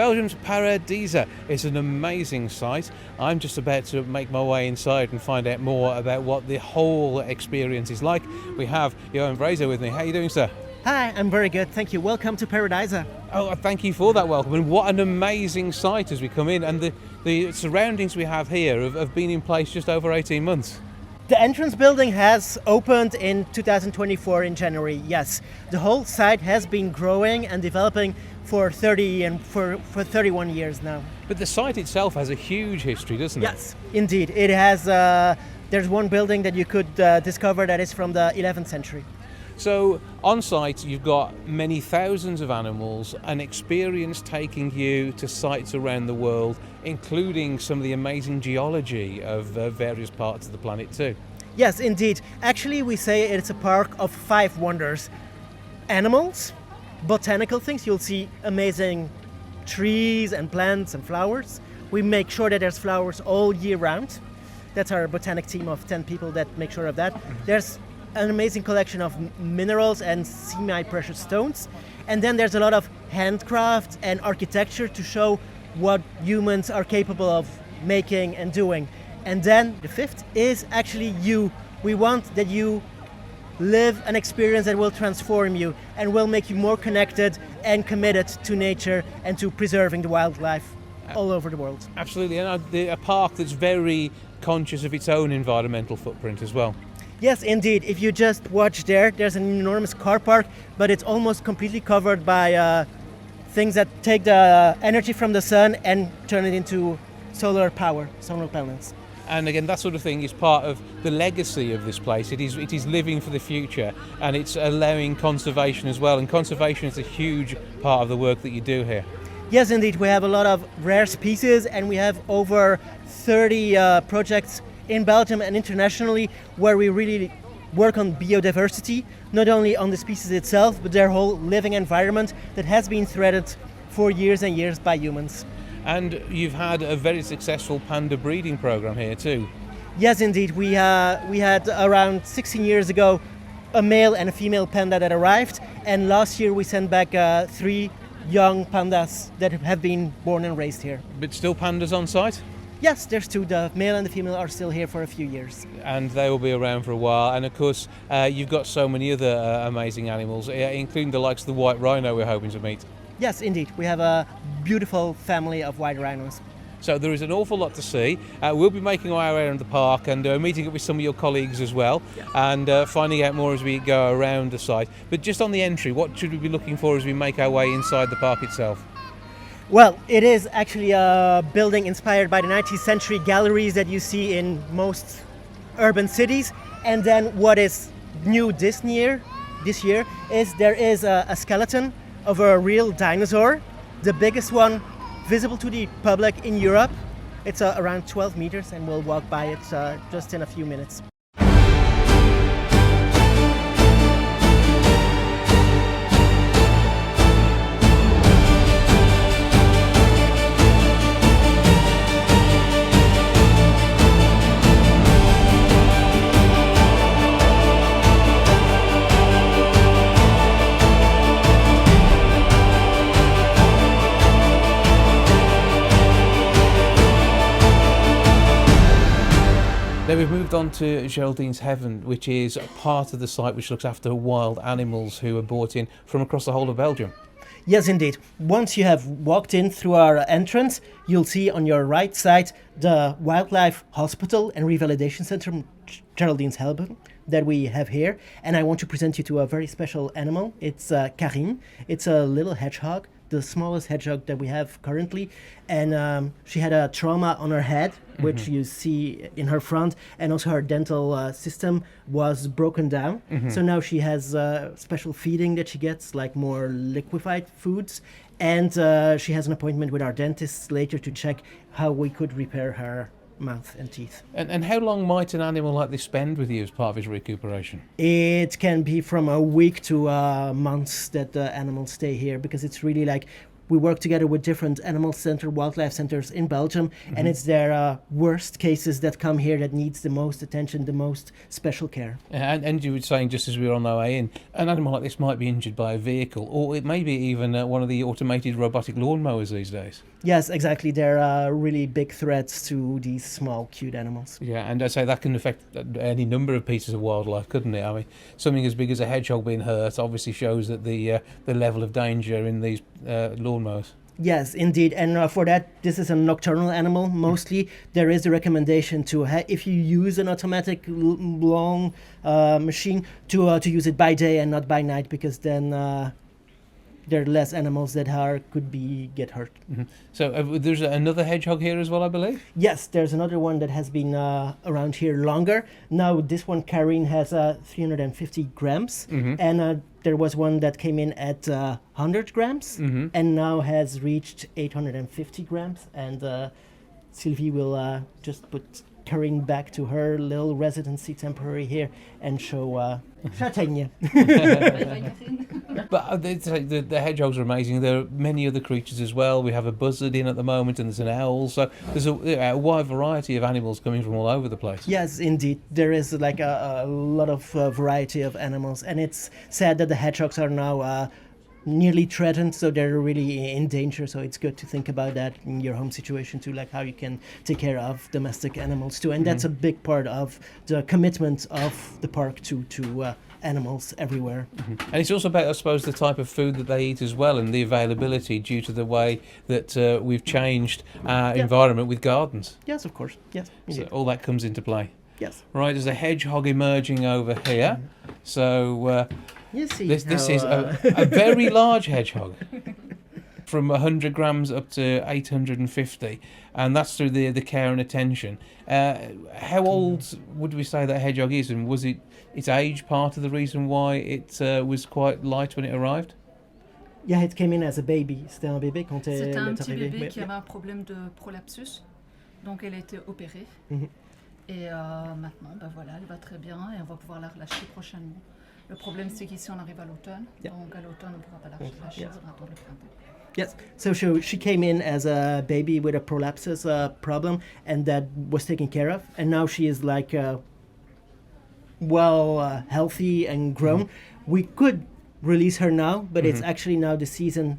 Belgium's Pairi Daiza is an amazing site. I'm just about to make my way inside and find out more about what the whole experience is like. We have Johan Vreys with me. How are you doing, sir? Hi, I'm very good, thank you. Welcome to Pairi Daiza. Oh, thank you for that welcome. And what an amazing site as we come in. And the surroundings we have here have been in place just over 18 months. The entrance building has opened in 2024 in January, yes. The whole site has been growing and developing for 31 years now. But the site itself has a huge history, doesn't it? Yes, indeed. It has, there's one building that you could discover that is from the 11th century. So on site you've got many thousands of animals, an experience taking you to sites around the world, including some of the amazing geology of various parts of the planet too. Yes, indeed. Actually, we say it's a park of 5 wonders. Animals, botanical things, you'll see amazing trees and plants and flowers. We make sure that there's flowers all year round. That's our botanic team of 10 people that make sure of that. There's an amazing collection of minerals and semi-precious stones. And then there's a lot of handcraft and architecture to show what humans are capable of making and doing. And then the 5th is actually you. We want that you live an experience that will transform you and will make you more connected and committed to nature and to preserving the wildlife all over the world. Absolutely, and a park that's very conscious of its own environmental footprint as well. Yes, indeed. If you just watch there's an enormous car park, but it's almost completely covered by things that take the energy from the sun and turn it into solar power, solar panels. And again, that sort of thing is part of the legacy of this place. It is living for the future, and it's allowing conservation as well. And conservation is a huge part of the work that you do here. Yes, indeed. We have a lot of rare species, and we have over 30 projects in Belgium and internationally where we really work on biodiversity, not only on the species itself, but their whole living environment that has been threatened for years and years by humans. And you've had a very successful panda breeding program here too. Yes, indeed. We had around 16 years ago a male and a female panda that arrived, and last year we sent back 3 young pandas that have been born and raised here. But still pandas on site? Yes, there's 2. The male and the female are still here for a few years. And they will be around for a while. And of course, you've got so many other amazing animals, including the likes of the white rhino we're hoping to meet. Yes, indeed. We have a beautiful family of white rhinos. So there is an awful lot to see. We'll be making our way around the park and meeting up with some of your colleagues as well, yes, and finding out more as we go around the site. But just on the entry, what should we be looking for as we make our way inside the park itself? Well, it is actually a building inspired by the 19th century galleries that you see in most urban cities. And then what is new this year is there is a skeleton of a real dinosaur, the biggest one visible to the public in Europe. It's around 12 meters, and we'll walk by it just in a few minutes. Now we've moved on to Geraldine's Heaven, which is a part of the site which looks after wild animals who are brought in from across the whole of Belgium. Yes, indeed. Once you have walked in through our entrance, you'll see on your right side the Wildlife Hospital and Revalidation Center, Geraldine's Heaven, that we have here. And I want to present you to a very special animal. It's Karim. It's a little hedgehog, the smallest hedgehog that we have currently. And she had a trauma on her head, which you see in her front, and also her dental system was broken down. So now she has special feeding that she gets, like more liquefied foods. And she has an appointment with our dentist later to check how we could repair her mouth and teeth. And how long might an animal like this spend with you as part of his recuperation? It can be from a week to months that the animals stay here, because it's really like we work together with different animal center, wildlife centers in Belgium, and it's their worst cases that come here that needs the most attention, the most special care. And you were saying, just as we were on our way in, an animal like this might be injured by a vehicle, or it may be even one of the automated robotic lawnmowers these days. Yes, exactly. They're really big threats to these small, cute animals. Yeah, and I say that can affect any number of pieces of wildlife, couldn't it? I mean, something as big as a hedgehog being hurt obviously shows that the level of danger in these lawnmowers. Yes, indeed. And for that, this is a nocturnal animal. Mostly, there is a recommendation to, if you use an automatic long machine, to use it by day and not by night, because then there are less animals that could get hurt. Mm-hmm. So there's another hedgehog here as well, I believe? Yes, there's another one that has been around here longer. Now this one, Karine, has 350 grams. And there was one that came in at 100 grams and now has reached 850 grams. And Sylvie will just put Karine back to her little residency temporary here and show Châtaigne. But the hedgehogs are amazing. There are many other creatures as well. We have a buzzard in at the moment, and there's an owl. So there's a wide variety of animals coming from all over the place. Yes, indeed. There is like a lot of variety of animals, and it's sad that the hedgehogs are now nearly threatened, so they're really in danger. So it's good to think about that in your home situation too, like how you can take care of domestic animals too. And that's a big part of the commitment of the park to animals everywhere. And it's also about, I suppose, the type of food that they eat as well, and the availability due to the way that we've changed our environment with gardens. Yes, of course. Yes, so all that comes into play. Yes. Right, there's a hedgehog emerging over here. So you see this is a very large hedgehog. From 100 grams up to 850, and that's through the care and attention. How old would we say that hedgehog is, and was its age part of the reason why it was quite light when it arrived? Yeah, it came in as a baby. C'était un bébé quand elle C'était un est petit arrivée. bébé qui avait un problème de prolapsus, donc elle a été opérée. Et maintenant, ben voilà, elle va très bien et on va pouvoir la relâcher prochainement. Le problème, c'est qu'ici on arrive à l'automne, donc à l'automne on ne pourra pas la relâcher, on va attendre le printemps. Yes, so she came in as a baby with a prolapsus problem, and that was taken care of. And now she is like healthy and grown. We could release her now, but it's actually now the season.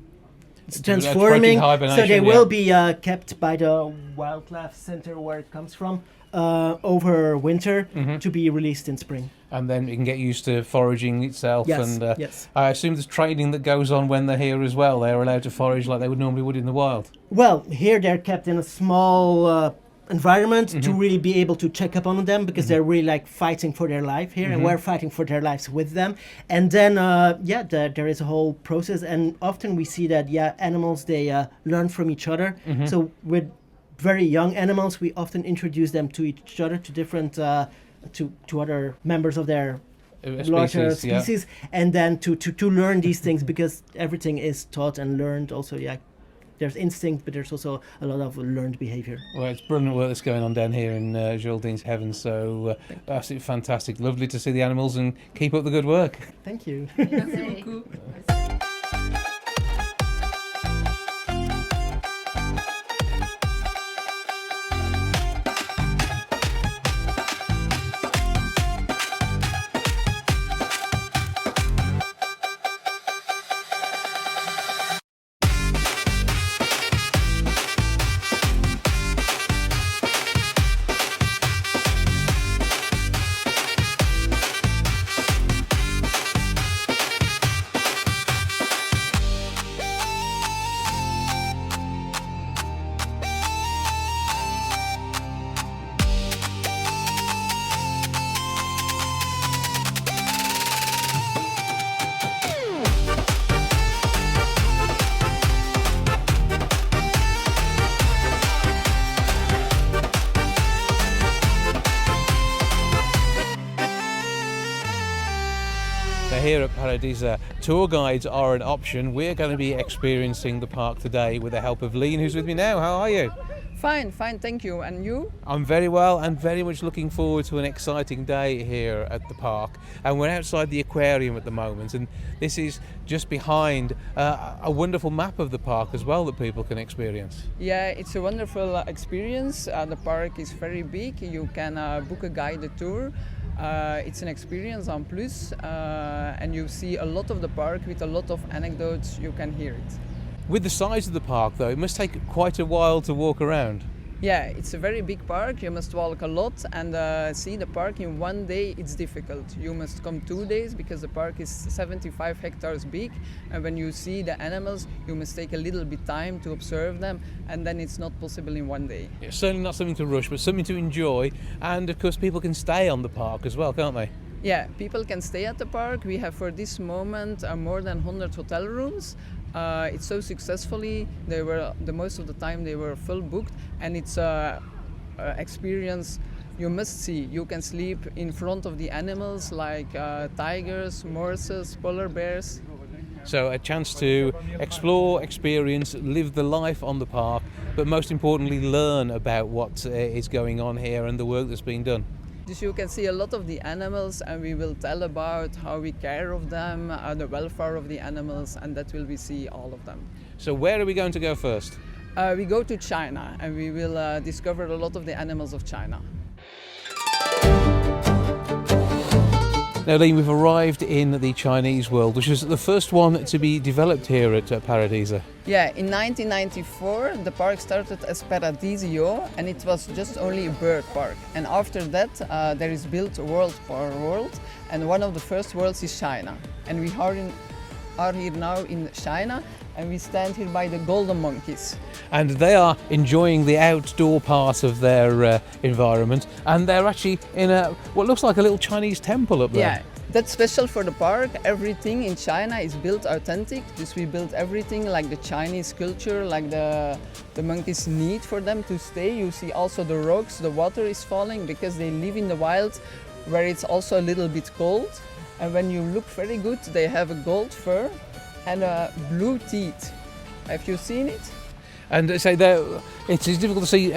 It's transforming, so they will be kept by the wildlife center where it comes from over winter to be released in spring. And then it can get used to foraging itself. Yes, and yes. I assume there's training that goes on when they're here as well. They're allowed to forage like they normally would in the wild. Well, here they're kept in a small environment to really be able to check up on them, because they're really like fighting for their life here, and we're fighting for their lives with them. And then there is a whole process, and often we see that animals, they learn from each other. So with very young animals, we often introduce them to each other, to different to other members of their larger species, and then to learn these things, because everything is taught and learned also. There's instinct, but there's also a lot of learned behavior. Well, it's brilliant work that's going on down here in Geraldine's Heaven, so absolutely fantastic. Lovely to see the animals, and keep up the good work. Thank you. Merci beaucoup. here at Pairi Daiza, tour guides are an option. We're going to be experiencing the park today with the help of Leen, who's with me now. How are you? Fine, thank you. And you? I'm very well and very much looking forward to an exciting day here at the park. And we're outside the aquarium at the moment, and this is just behind a wonderful map of the park as well that people can experience. Yeah, it's a wonderful experience. The park is very big. You can book a guided tour. It's an experience en plus, and you see a lot of the park with a lot of anecdotes. You can hear it. With the size of the park, though, it must take quite a while to walk around. Yeah, it's a very big park. You must walk a lot, and see the park in one day, it's difficult. You must come 2 days because the park is 75 hectares big, and when you see the animals, you must take a little bit time to observe them, and then it's not possible in one day. It's certainly not something to rush, but something to enjoy, and of course people can stay on the park as well, can't they? Yeah, people can stay at the park. We have for this moment more than 100 hotel rooms. It's so successfully, the most of the time they were full booked, and it's a experience you must see. You can sleep in front of the animals like tigers, morses, polar bears. So a chance to explore, experience, live the life on the park, but most importantly learn about what is going on here and the work that's being done. So you can see a lot of the animals, and we will tell about how we care of them, the welfare of the animals, and that will we see all of them. So where are we going to go first? We go to China, and we will discover a lot of the animals of China. Now, Leen, we've arrived in the Chinese world, which is the first one to be developed here at Pairi Daiza. Yeah, in 1994 the park started as Paradisio, and it was just only a bird park. And after that there is built a world, and one of the first worlds is China. And we are here now in China, and we stand here by the golden monkeys. And they are enjoying the outdoor part of their environment, and they're actually in what looks like a little Chinese temple up there. Yeah, that's special for the park. Everything in China is built authentic. Just we built everything like the Chinese culture, like the monkeys need for them to stay. You see also the rocks, the water is falling because they live in the wild where it's also a little bit cold. And when you look very good, they have a gold fur and blue teeth. Have you seen it? And so it's difficult to see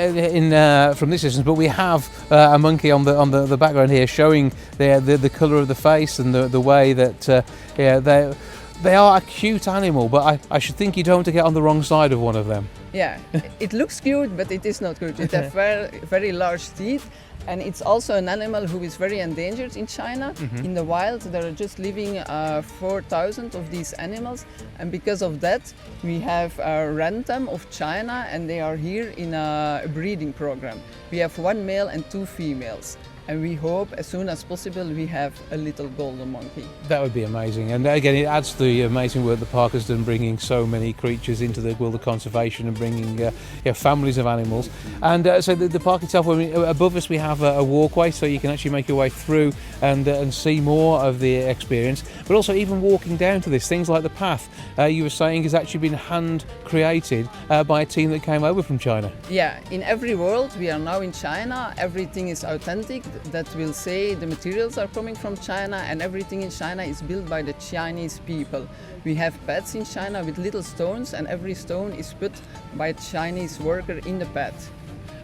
from this distance, but we have a monkey on the background here, showing the colour of the face and the way that they are a cute animal. But I should think you don't want to get on the wrong side of one of them. Yeah, it looks cute, but it is not good. It has very large teeth. And it's also an animal who is very endangered in China. Mm-hmm. In the wild, there are just living 4,000 of these animals. And because of that, we have random of China, and they are here in a breeding program. We have 1 male and 2 females. And we hope as soon as possible we have a little golden monkey. That would be amazing. And again, it adds to the amazing work the park has done, bringing so many creatures into the world of conservation and bringing families of animals. And so the park itself, above us we have a walkway, so you can actually make your way through and see more of the experience. But also even walking down to this, things like the path you were saying has actually been hand created by a team that came over from China. Yeah, in every world, we are now in China, everything is authentic. That will say the materials are coming from China, and everything in China is built by the Chinese people. We have pads in China with little stones, and every stone is put by a Chinese worker in the pad.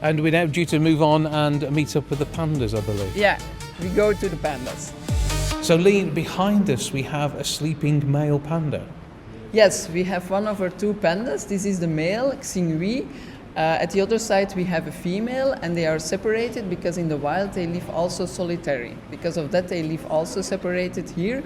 And we're now due to move on and meet up with the pandas, I believe. Yeah, we go to the pandas. So Leen, behind us we have a sleeping male panda. Yes, we have one of our 2 pandas. This is the male, Xinghui. At the other side we have a female, and they are separated because in the wild they live also solitary. Because of that they live also separated here.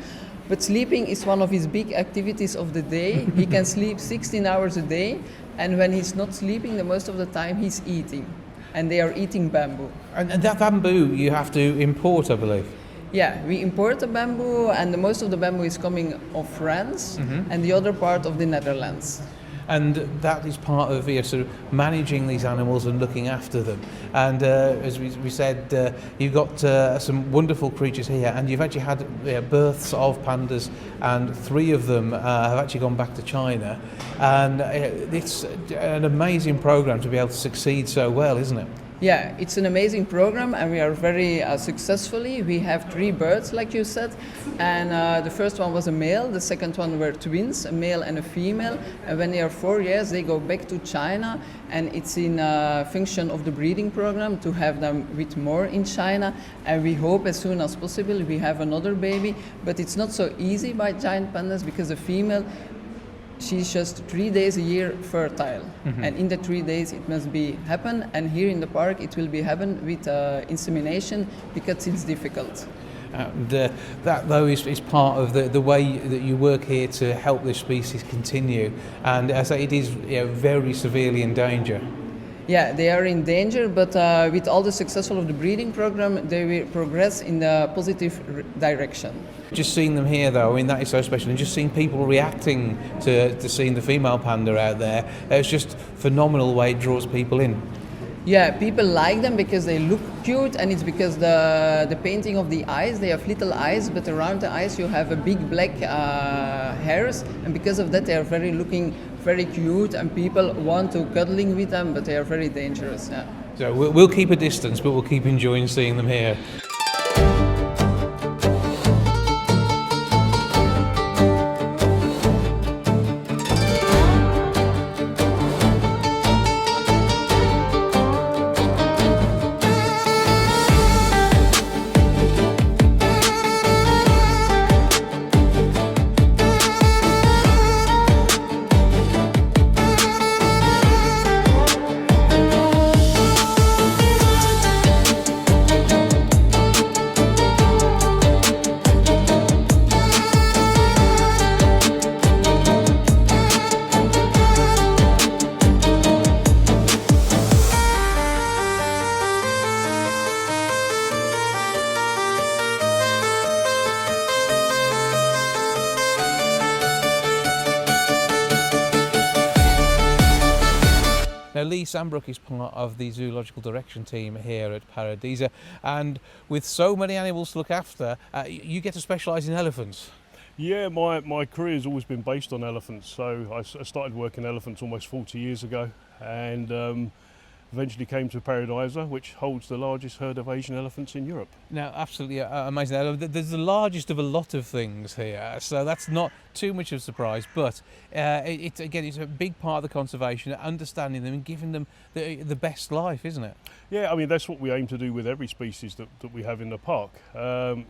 But sleeping is one of his big activities of the day. He can sleep 16 hours a day, and when he's not sleeping, the most of the time he's eating. And they are eating bamboo. And that bamboo you have to import, I believe. Yeah, we import the bamboo, and the most of the bamboo is coming of France, and the other part of the Netherlands. And that is part of sort of managing these animals and looking after them. And as we said, you've got some wonderful creatures here, and you've actually had births of pandas, and 3 of them have actually gone back to China. And it's an amazing program to be able to succeed so well, isn't it? Yeah, it's an amazing program, and we are very successfully. We have 3 birds, like you said, and the first one was a male, the second one were twins, a male and a female, and when they are 4 years they go back to China, and it's in function of the breeding program to have them with more in China, and we hope as soon as possible we have another baby, but it's not so easy by giant pandas because the female, she's just 3 days a year fertile, and in the 3 days it must be happen. And here in the park it will be happen with insemination because it's difficult. That though is part of the way that you work here to help this species continue, and as I say, it is very severely in danger. Yeah, they are in danger, but with all the success of the breeding program, they will progress in the positive direction. Just seeing them here, though, I mean, that is so special, and just seeing people reacting to seeing the female panda out there, it's just phenomenal way it draws people in. Yeah, people like them because they look cute, and it's because the painting of the eyes, they have little eyes, but around the eyes you have a big black hairs, and because of that they are looking very cute, and people want to cuddling with them, but they are very dangerous. Yeah. So we'll keep a distance, but we'll keep enjoying seeing them here. Now, Lee Sambrook is part of the zoological direction team here at Pairi Daiza, and with so many animals to look after, you get to specialise in elephants. Yeah, my career has always been based on elephants. So I started working elephants almost 40 years ago, and eventually came to Pairi Daiza, which holds the largest herd of Asian elephants in Europe. Now, absolutely amazing. There's the largest of a lot of things here, so that's not too much of a surprise, but it's a big part of the conservation, understanding them and giving them the best life, isn't it? Yeah, I mean, that's what we aim to do with every species that we have in the park.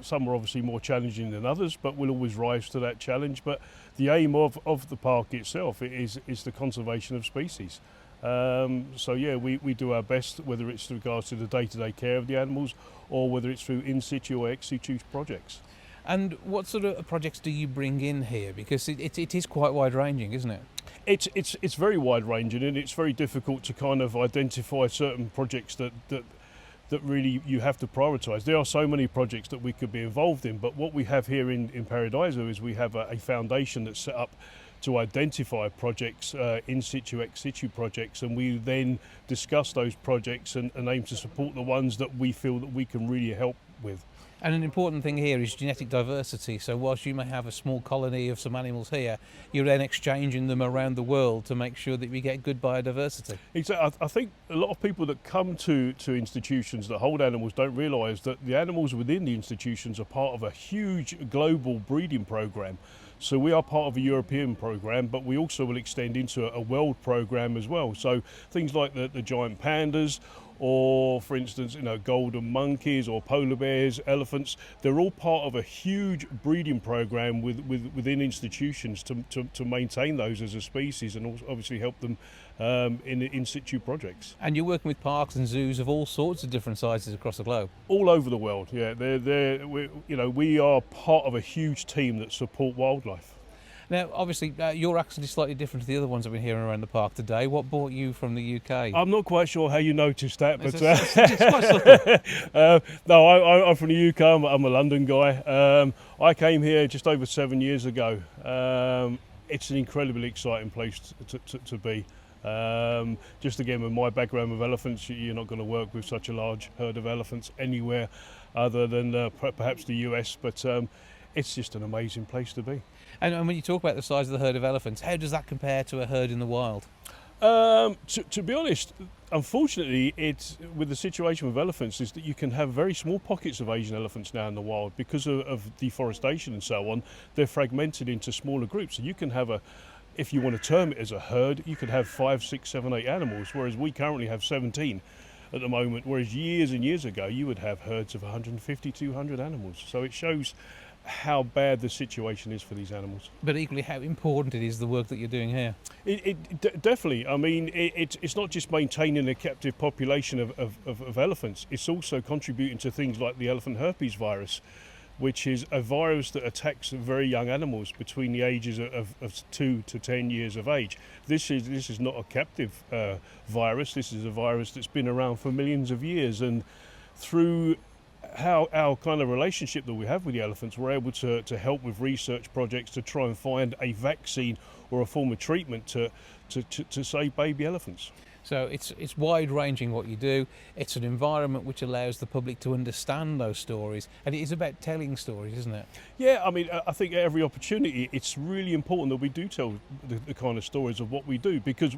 Some are obviously more challenging than others, but we'll always rise to that challenge. But the aim of the park itself is the conservation of species. So yeah, we do our best, whether it's with regards to the day-to-day care of the animals or whether it's through in situ or ex situ projects. And what sort of projects do you bring in here? Because it is quite wide-ranging, isn't it? It's very wide-ranging, and it's very difficult to kind of identify certain projects that really you have to prioritise. There are so many projects that we could be involved in, but what we have here in Pairi Daiza is we have a foundation that's set up to identify projects, in situ, ex situ projects, and we then discuss those projects and aim to support the ones that we feel that we can really help with. And an important thing here is genetic diversity. So whilst you may have a small colony of some animals here, you're then exchanging them around the world to make sure that we get good biodiversity. Exactly. I think a lot of people that come to institutions that hold animals don't realise that the animals within the institutions are part of a huge global breeding programme. So we are part of a European programme, but we also will extend into a world programme as well. So things like the giant pandas, or for instance, golden monkeys or polar bears, elephants, they're all part of a huge breeding programme within institutions to maintain those as a species and also obviously help them in situ projects. And you're working with parks and zoos of all sorts of different sizes across the globe? All over the world, yeah. We are part of a huge team that support wildlife. Now, obviously, you're actually slightly different to the other ones I've been hearing around the park today. What brought you from the UK? I'm not quite sure how you noticed that, but it's quite subtle. no, I'm from the UK. I'm a London guy. I came here just over 7 years ago. It's an incredibly exciting place to be. Just again, with my background with elephants, you're not going to work with such a large herd of elephants anywhere other than perhaps the US, but it's just an amazing place to be. And when you talk about the size of the herd of elephants, how does that compare to a herd in the wild? To be honest, unfortunately, it's with the situation with elephants is that you can have very small pockets of Asian elephants now in the wild because of deforestation and so on. They're fragmented into smaller groups, so you can have if you want to term it as a herd, you could have 5, 6, 7, 8 animals, whereas we currently have 17 at the moment. Whereas years and years ago, you would have herds of 150, 200 animals. So it shows how bad the situation is for these animals. But equally, how important it is the work that you're doing here. Definitely. I mean, it's not just maintaining a captive population of elephants. It's also contributing to things like the elephant herpes virus, which is a virus that attacks very young animals between the ages of 2 to 10 years of age. This is not a captive virus. This is a virus that's been around for millions of years, and through how our kind of relationship that we have with the elephants, we're able to help with research projects to try and find a vaccine or a form of treatment to save baby elephants. So it's wide-ranging what you do. It's an environment which allows the public to understand those stories, and it is about telling stories, isn't it? Yeah, I mean, I think at every opportunity, it's really important that we do tell the kind of stories of what we do, because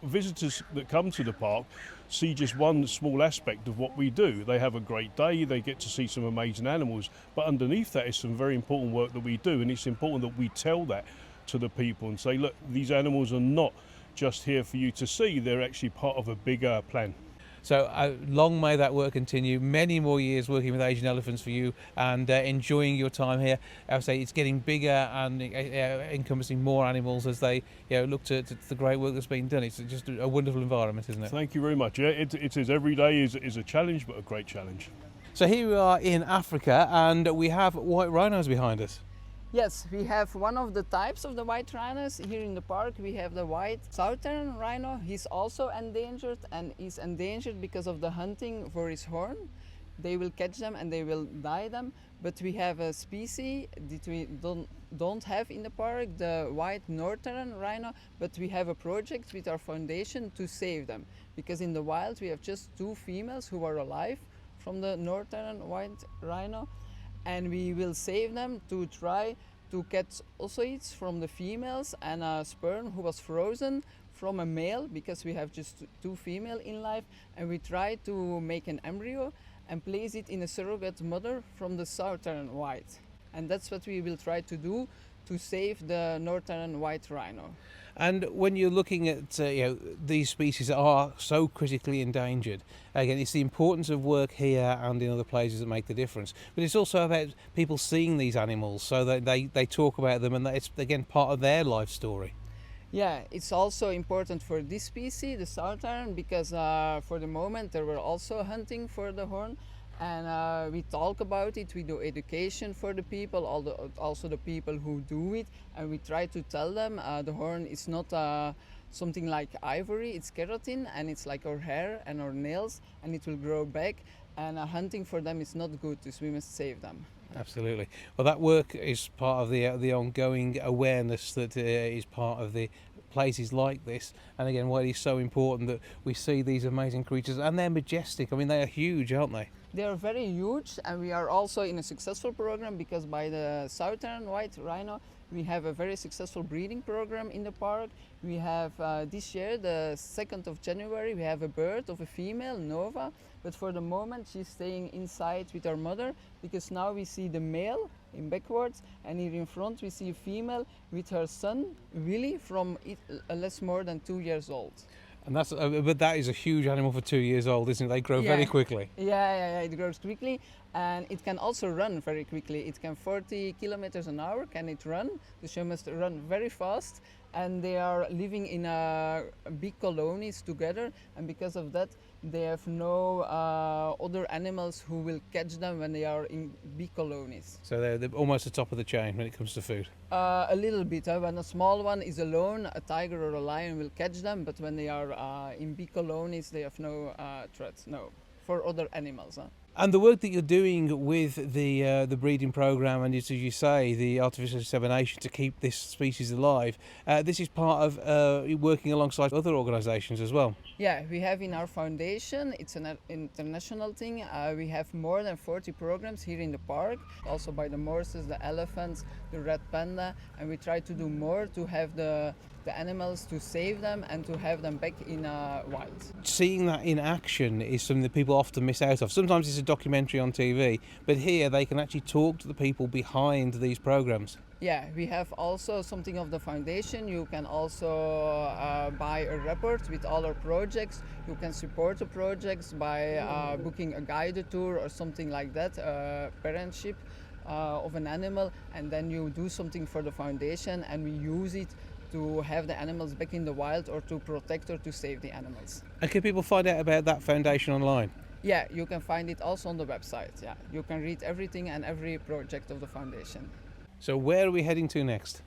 visitors that come to the park see just one small aspect of what we do. They have a great day, they get to see some amazing animals, but underneath that is some very important work that we do, and it's important that we tell that to the people and say, look, these animals are not just here for you to see, they're actually part of a bigger plan. So long may that work continue, many more years working with Asian elephants for you, and enjoying your time here. I would say it's getting bigger and encompassing more animals as they look to the great work that's been done. It's just a wonderful environment, isn't it? Thank you very much. Yeah, it is. Every day is a challenge, but a great challenge. So here we are in Africa, and we have white rhinos behind us. Yes, we have one of the types of the white rhinos here in the park. We have the white southern rhino. He's also endangered, and he's endangered because of the hunting for his horn. They will catch them and they will die them. But we have a species that we don't have in the park, the white northern rhino, but we have a project with our foundation to save them. Because in the wild we have just 2 females who are alive from the northern white rhino. And we will save them to try to catch oocytes from the females and a sperm who was frozen from a male, because we have just 2 female in life, and we try to make an embryo and place it in a surrogate mother from the southern white. And that's what we will try to do to save the northern white rhino. And when you're looking at these species that are so critically endangered, again, it's the importance of work here and in other places that make the difference. But it's also about people seeing these animals so that they talk about them, and that it's, again, part of their life story. Yeah, it's also important for this species, the southern, because for the moment they were also hunting for the horn. And we talk about it, we do education for the people, also the people who do it, and we try to tell them the horn is not something like ivory, it's keratin, and it's like our hair and our nails, and it will grow back, and hunting for them is not good, so we must save them. Absolutely. Well, that work is part of the ongoing awareness that is part of the places like this, and again, why it is so important that we see these amazing creatures, and they're majestic. I mean, they are huge, aren't they? They are very huge, and we are also in a successful program, because by the southern white rhino we have a very successful breeding program in the park. We have this year, the 2nd of January, we have a bird of a female, Nova, but for the moment she's staying inside with her mother, because now we see the male in backwards, and here in front we see a female with her son, Willie, from less more than 2 years old. And that's, but that is a huge animal for 2 years old, isn't it? They grow very quickly. Yeah, it grows quickly, and it can also run very quickly. It can 40 kilometers an hour, can it run? The show must run very fast, and they are living in big colonies together, and because of that they have no other animals who will catch them when they are in big colonies. So they're almost the top of the chain when it comes to food. A little bit. When a small one is alone, a tiger or a lion will catch them, but when they are in big colonies, they have no threat, no, for other animals. And the work that you're doing with the breeding program, and as you say, the artificial insemination to keep this species alive, this is part of working alongside other organisations as well. Yeah, we have in our foundation, it's an international thing, we have more than 40 programs here in the park, also by the morses, the elephants, the red panda, and we try to do more to have the the animals, to save them and to have them back in wild. Seeing that in action is something that people often miss out of. Sometimes it's a documentary on TV, but here they can actually talk to the people behind these programs. Yeah, we have also something of the foundation. You can also buy a report with all our projects. You can support the projects by booking a guided tour or something like that, parentship of an animal, and then you do something for the foundation, and we use it to have the animals back in the wild or to protect or to save the animals. And can people find out about that foundation online? Yeah, you can find it also on the website. Yeah, you can read everything and every project of the foundation. So where are we heading to next?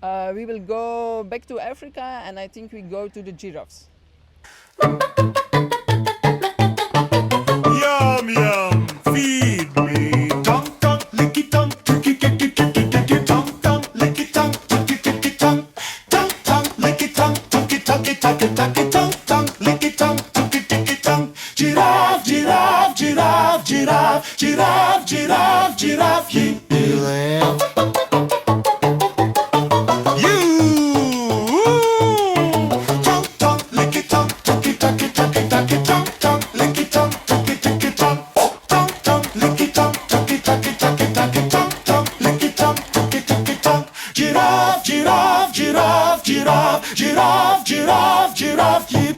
We will go back to Africa, and I think we go to the giraffes. Yum yum, feed me. Tongue tongue, licky tongue, ticky ticky ticky ticky tongue tongue, licky tongue, ticky ticky tongue, tongue tongue, licky tongue, ticky ticky ticky ticky tongue tongue, licky tongue, ticky ticky tongue. Giraffe, giraffe, giraffe, giraffe, giraffe, giraffe, giraffe. Yeah. Giraffe, giraffe, giraffe, yip.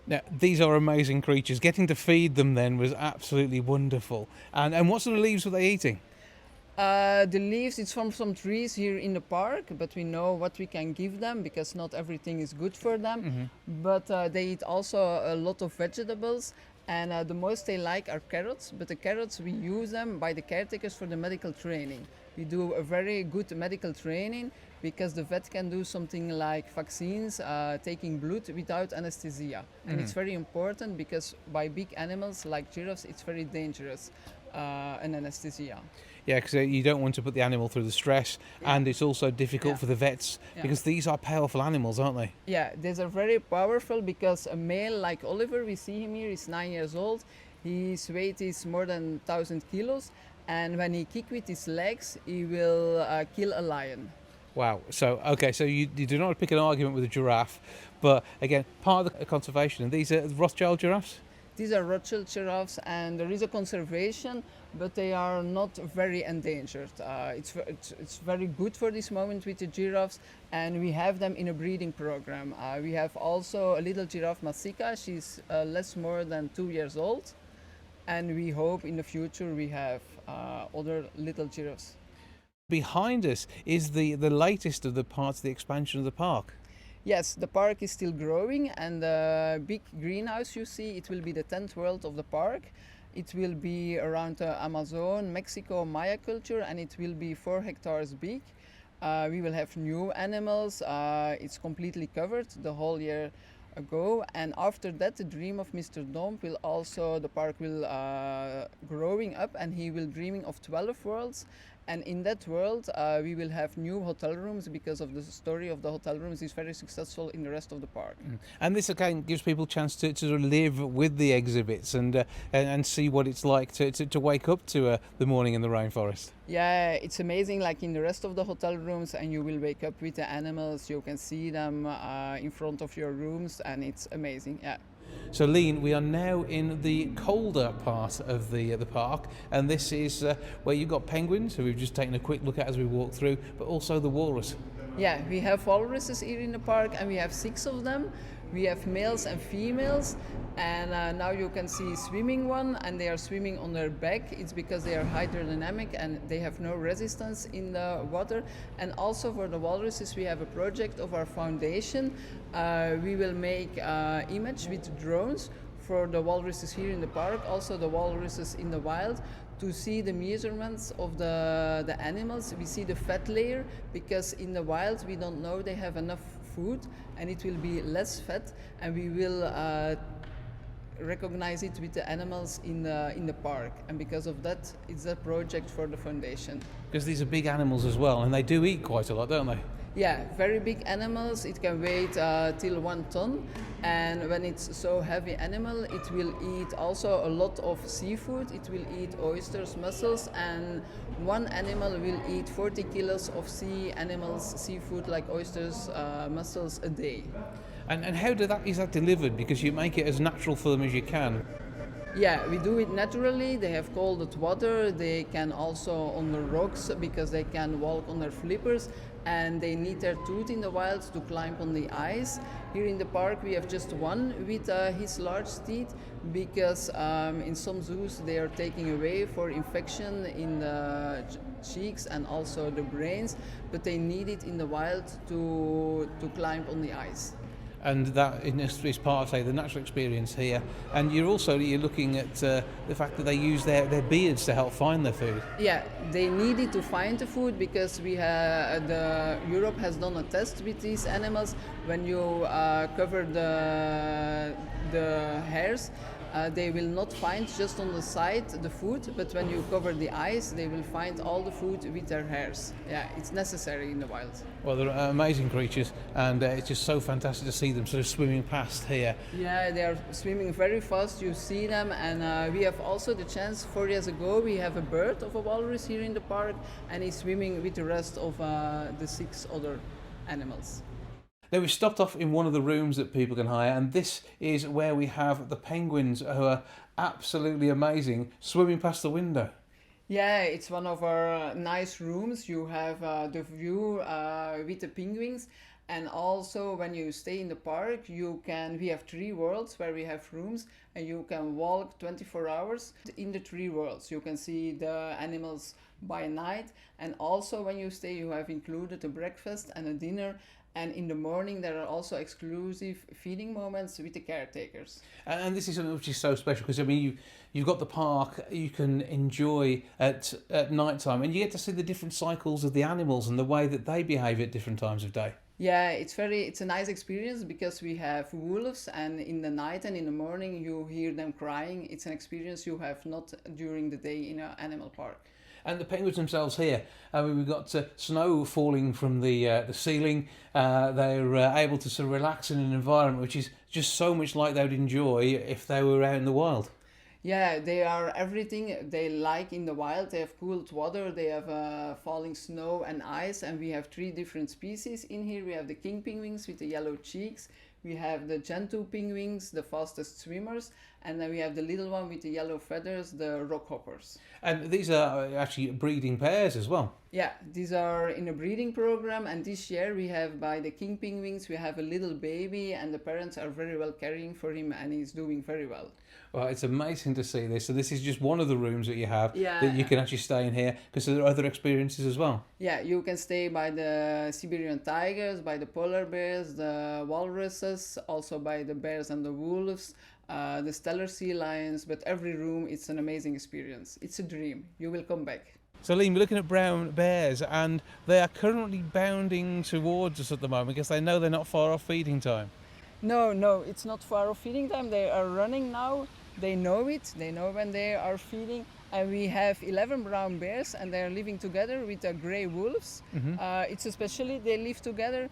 Now, these are amazing creatures. Getting to feed them then was absolutely wonderful. And what sort of leaves were they eating? The leaves, it's from some trees here in the park, but we know what we can give them because not everything is good for them. Mm-hmm. But they eat also a lot of vegetables, and the most they like are carrots. But the carrots, we use them by the caretakers for the medical training. We do a very good medical training because the vet can do something like vaccines, taking blood without anesthesia. And it's very important because by big animals like giraffes, it's very dangerous, an anesthesia. Yeah, because you don't want to put the animal through the stress, and it's also difficult for the vets because these are powerful animals, aren't they? Yeah, these are very powerful because a male like Oliver, we see him here, he's 9 years old. His weight is more than 1,000 kilos, and when he kicks with his legs, he will kill a lion. Wow. So, okay, so you do not pick an argument with a giraffe, but again, part of the conservation, and these are Rothschild giraffes? These are Rothschild giraffes, and there is a conservation, but they are not very endangered. It's very good for this moment with the giraffes, and we have them in a breeding program. We have also a little giraffe, Masika. She's less more than 2 years old, and we hope in the future we have other little giraffes. Behind us is the latest of the parts of the expansion of the park. Yes, the park is still growing, and the big greenhouse you see, it will be the 10th world of the park. It will be around Amazon, Mexico, Maya culture, and it will be 4 hectares big. We will have new animals. It's completely covered the whole year ago, and after that the dream of Mr. Domp will also, the park will growing up, and he will dreaming of 12 worlds. And in that world, we will have new hotel rooms because of the story of the hotel rooms is very successful in the rest of the park. And this again gives people a chance to live with the exhibits and see what it's like to wake up to the morning in the rainforest. Yeah, it's amazing, like in the rest of the hotel rooms, and you will wake up with the animals, you can see them in front of your rooms, and it's amazing, yeah. So Leen, we are now in the colder part of the park, and this is where you've got penguins, who we've just taken a quick look at as we walk through, but also the walrus. Yeah, we have walruses here in the park, and we have 6 of them. We have males and females, and now you can see swimming one, and they are swimming on their back. It's because they are hydrodynamic and they have no resistance in the water. And also for the walruses, we have a project of our foundation. We will make image with drones for the walruses here in the park, also the walruses in the wild, to see the measurements of the animals. We see the fat layer, because in the wild we don't know they have enough food, and it will be less fat, and we will recognize it with the animals in the park. And because of that, it's a project for the foundation. Because these are big animals as well, and they do eat quite a lot, don't they? Yeah, very big animals. It can weigh till 1 ton, and when it's so heavy animal, it will eat also a lot of seafood. It will eat oysters, mussels, and one animal will eat 40 kilos of sea animals, seafood like oysters, mussels a day. And how is that delivered? Because you make it as natural for them as you can. Yeah, we do it naturally. They have cold water. They can also on the rocks because they can walk on their flippers, and they need their tooth in the wild to climb on the ice. Here in the park we have just one with his large teeth because in some zoos they are taking away for infection in the cheeks and also the brains, but they need it in the wild to climb on the ice. And that is part of, say, the natural experience here. And you're looking at the fact that they use their beards to help find their food. Yeah, they needed to find the food because Europe has done a test with these animals. When you cover the hairs, they will not find just on the side the food, but when you cover the eyes, they will find all the food with their hairs. Yeah, it's necessary in the wild. Well, they're amazing creatures, and it's just so fantastic to see them sort of swimming past here. Yeah, they are swimming very fast. You see them, and we have also the chance. 4 years ago, we have a bird of a walrus here in the park, and he's swimming with the rest of the 6 other animals. Now, we've stopped off in one of the rooms that people can hire, and this is where we have the penguins, who are absolutely amazing, swimming past the window. Yeah, it's one of our nice rooms. You have the view with the penguins, and also when you stay in the park, we have 3 worlds where we have rooms, and you can walk 24 hours in the 3 worlds. You can see the animals by night, and also when you stay, you have included a breakfast and a dinner. And in the morning, there are also exclusive feeding moments with the caretakers. And this is something which is so special because, I mean, you've got the park you can enjoy at night time, and you get to see the different cycles of the animals and the way that they behave at different times of day. Yeah, it's a nice experience because we have wolves, and in the night and in the morning you hear them crying. It's an experience you have not during the day in an animal park. And the penguins themselves here, I mean, we've got snow falling from the ceiling. They're able to sort of relax in an environment which is just so much like they would enjoy if they were out in the wild. Yeah, they are everything they like in the wild. They have cooled water, they have falling snow and ice, and we have 3 different species in here. We have the king penguins with the yellow cheeks. We have the gentoo penguins, the fastest swimmers, and then we have the little one with the yellow feathers, the rockhoppers. And these are actually breeding pairs as well. Yeah, these are in a breeding program, and this year we have by the king penguins, we have a little baby, and the parents are very well caring for him, and he's doing very well. Well, it's amazing to see this. So this is just one of the rooms that you have Yeah. that you can actually stay in here, because there are other experiences as well. Yeah, you can stay by the Siberian tigers, by the polar bears, the walruses, also by the bears and the wolves, the stellar sea lions, but every room, it's an amazing experience. It's a dream. You will come back. So, Leen, we're looking at brown bears, and they are currently bounding towards us at the moment because they know they're not far off feeding time. No, it's not far off feeding time. They are running now. They know it. They know when they are feeding. And we have 11 brown bears, and they are living together with the grey wolves. It's especially they live together.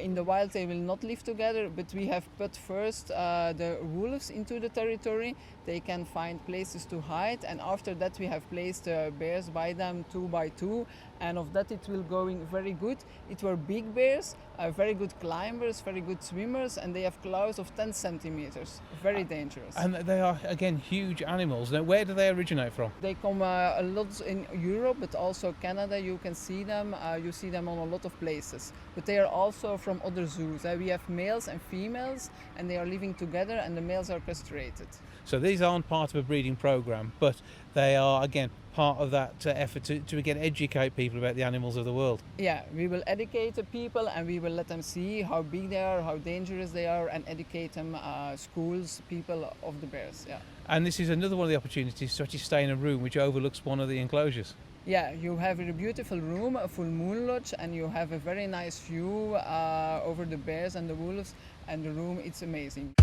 In the wild they will not live together, but we have put first the wolves into the territory. They can find places to hide, and after that we have placed bears by them 2 by 2, and of that it will going very good. It were big bears, very good climbers, very good swimmers, and they have claws of 10 centimeters. Very dangerous. And they are, again, huge animals. Now, where do they originate from? They come a lot in Europe, but also Canada. You can see them. You see them on a lot of places. But they are also from other zoos. We have males and females, and they are living together, and the males are castrated. So these aren't part of a breeding program, but they are, again, part of that effort to again educate people about the animals of the world. Yeah, we will educate the people, and we will let them see how big they are, how dangerous they are, and educate them, schools, people of the bears. Yeah. And this is another one of the opportunities to actually stay in a room which overlooks one of the enclosures. Yeah, you have a beautiful room, a full moon lodge, and you have a very nice view over the bears and the wolves, and the room, it's amazing.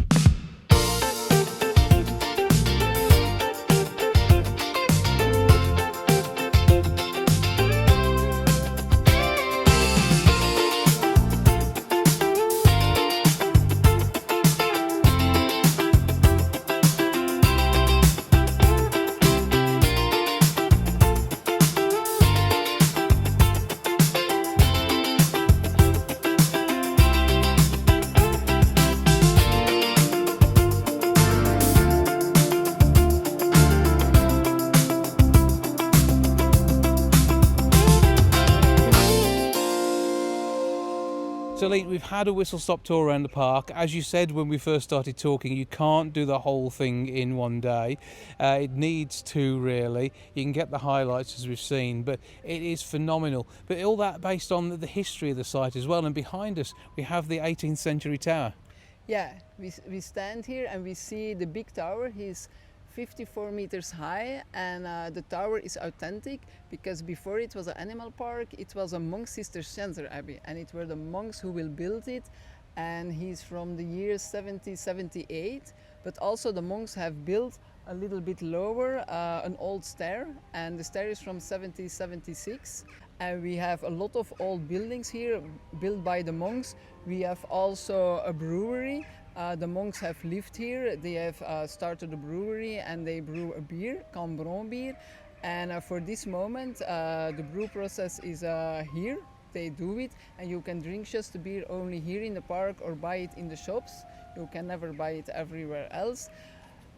So Leen, we've had a whistle-stop tour around the park. As you said when we first started talking, you can't do the whole thing in one day. It needs two, really. You can get the highlights as we've seen, but it is phenomenal. But all that based on the history of the site as well. And behind us, we have the 18th century tower. Yeah, we stand here and we see the big tower. He's 54 meters high, and the tower is authentic because before it was an animal park, it was a monk Cistercian abbey, and it were the monks who will build it, and he's from the year 1778. But also the monks have built a little bit lower an old stair, and the stair is from 1776. And we have a lot of old buildings here built by the monks. We have also a brewery. The monks have lived here. They have started a brewery and they brew a beer, Chambron beer. And for this moment, the brew process is here. They do it, and you can drink just the beer only here in the park or buy it in the shops. You can never buy it everywhere else.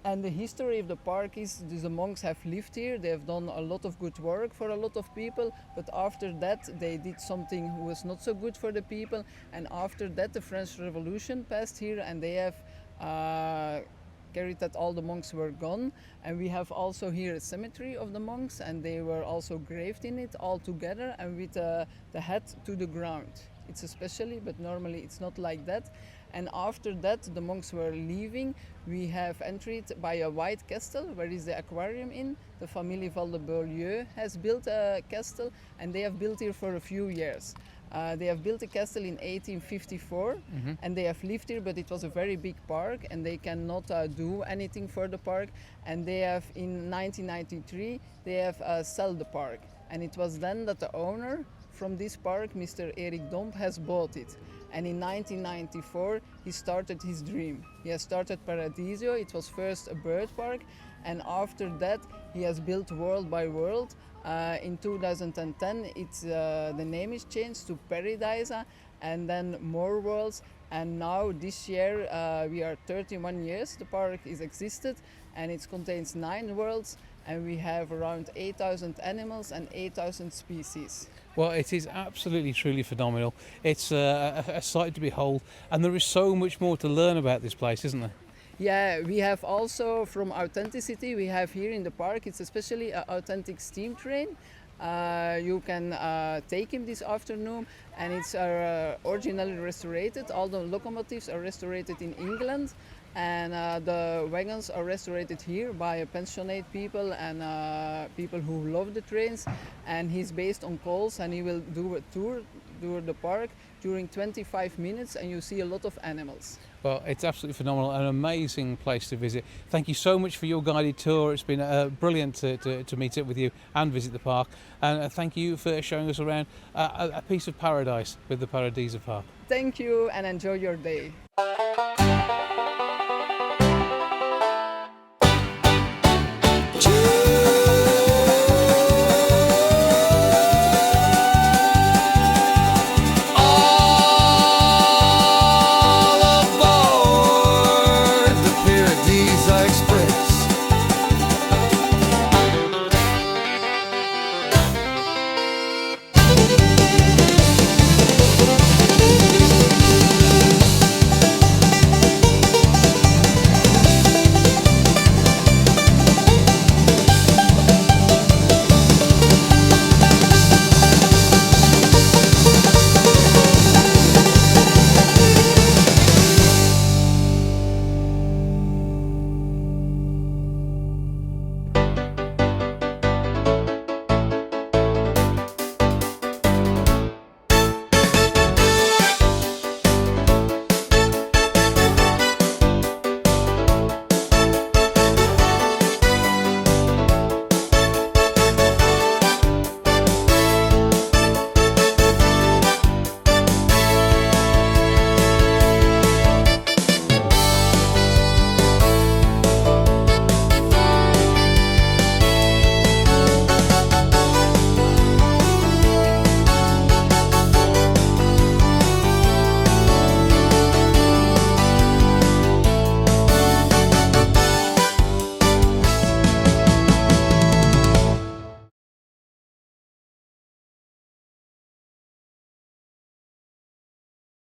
And the history of the park is the monks have lived here. They have done a lot of good work for a lot of people, but after that they did something who was not so good for the people. And after that the French Revolution passed here, and they have carried that all the monks were gone. And we have also here a cemetery of the monks, and they were also graved in it all together and with the head to the ground. It's especially, but normally it's not like that. And after that, the monks were leaving. We have entered by a white castle where is the aquarium in. The family Val de Beaulieu has built a castle, and they have built here for a few years. They have built a castle in 1854, and they have lived here, but it was a very big park, and they cannot do anything for the park. And they have, in 1993, they have sold the park. And it was then that the owner from this park, Mr. Erik Domp, has bought it. And in 1994, he started his dream. He has started Paradiso. It was first a bird park, and after that, he has built world by world. In 2010, the name is changed to Pairi Daiza, and then more worlds. And now this year, we are 31 years. The park is existed, and it contains 9 worlds, and we have around 8,000 animals and 8,000 species. Well, it is absolutely, truly phenomenal. It's a sight to behold, and there is so much more to learn about this place, isn't there? Yeah, we have also from authenticity, we have here in the park, it's especially an authentic steam train. You can take him this afternoon, and it's originally restored. All the locomotives are restored in England, and the wagons are restored here by pensionate people and people who love the trains. And he's based on coals, and he will do a tour through the park during 25 minutes, and you see a lot of animals. Well, it's absolutely phenomenal, an amazing place to visit. Thank you so much for your guided tour. It's been brilliant to meet up with you and visit the park. And thank you for showing us around a piece of paradise with the Paradisa Park. Thank you, and enjoy your day.